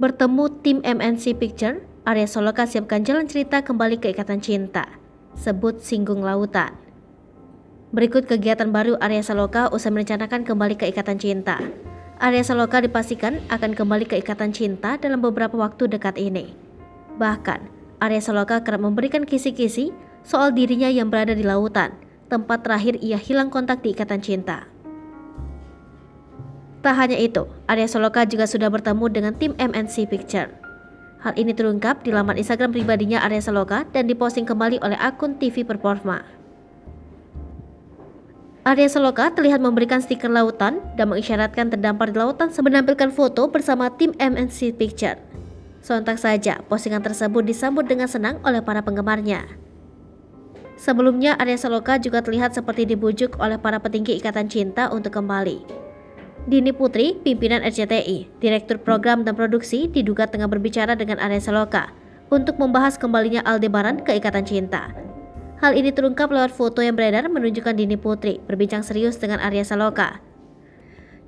Bertemu tim MNC Picture, Arya Saloka siapkan jalan cerita kembali ke ikatan cinta. Sebut singgung lautan. Berikut kegiatan baru Arya Saloka usai merencanakan kembali ke ikatan cinta. Arya Saloka dipastikan akan kembali ke ikatan cinta dalam beberapa waktu dekat ini. Bahkan, Arya Saloka kerap memberikan kisi-kisi soal dirinya yang berada di lautan, tempat terakhir ia hilang kontak di ikatan cinta. Tak hanya itu, Arya Saloka juga sudah bertemu dengan tim MNC Picture. Hal ini terungkap di laman Instagram pribadinya Arya Saloka dan diposting kembali oleh akun TV Performa. Arya Saloka terlihat memberikan stiker lautan dan mengisyaratkan terdampar di lautan sambil menampilkan foto bersama tim MNC Picture. Sontak saja, postingan tersebut disambut dengan senang oleh para penggemarnya. Sebelumnya, Arya Saloka juga terlihat seperti dibujuk oleh para petinggi ikatan cinta untuk kembali. Dini Putri, pimpinan RCTI, Direktur Program dan Produksi, diduga tengah berbicara dengan Arya Saloka untuk membahas kembalinya Aldebaran ke ikatan cinta. Hal ini terungkap lewat foto yang beredar menunjukkan Dini Putri berbincang serius dengan Arya Saloka.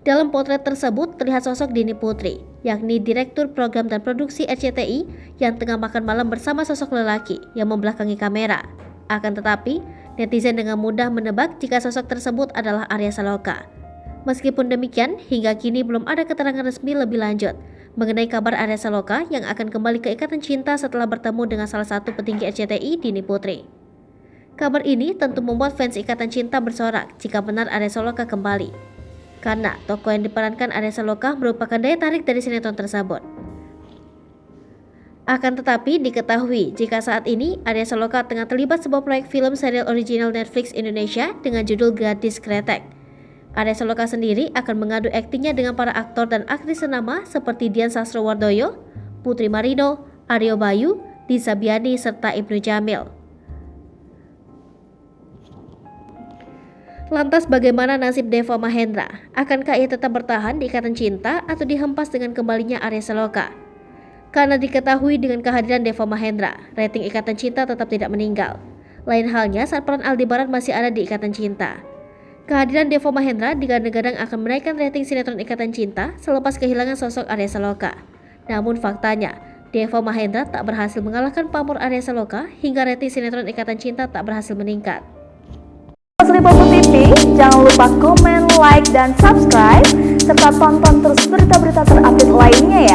Dalam potret tersebut terlihat sosok Dini Putri, yakni Direktur Program dan Produksi RCTI yang tengah makan malam bersama sosok lelaki yang membelakangi kamera. Akan tetapi, netizen dengan mudah menebak jika sosok tersebut adalah Arya Saloka. Meskipun demikian, hingga kini belum ada keterangan resmi lebih lanjut mengenai kabar Arya Saloka yang akan kembali ke ikatan cinta setelah bertemu dengan salah satu petinggi RCTI, Dini Putri. Kabar ini tentu membuat fans ikatan cinta bersorak jika benar Arya Saloka kembali, karena tokoh yang diperankan Arya Saloka merupakan daya tarik dari sinetron tersebut. Akan tetapi diketahui jika saat ini Arya Saloka tengah terlibat sebuah proyek film serial original Netflix Indonesia dengan judul Gadis Kretek. Arya Saloka sendiri akan mengadu aktingnya dengan para aktor dan aktris ternama seperti Dian Sastrowardoyo, Putri Marino, Aryo Bayu, Lisa Biani, serta Ibnu Jamil. Lantas bagaimana nasib Deva Mahendra? Akankah ia tetap bertahan di ikatan cinta atau dihempas dengan kembalinya Arya Saloka? Karena diketahui dengan kehadiran Deva Mahendra, rating ikatan cinta tetap tidak meninggal. Lain halnya saat peran Aldebaran masih ada di ikatan cinta. Kehadiran Deva Mahendra digadang-gadang akan menaikkan rating sinetron ikatan cinta selepas kehilangan sosok Arya Saloka. Namun faktanya, Deva Mahendra tak berhasil mengalahkan pamor Arya Saloka hingga rating sinetron ikatan cinta tak berhasil meningkat. Selipopo TV, jangan lupa komen, like, dan subscribe, serta tonton terus berita-berita terupdate lainnya ya.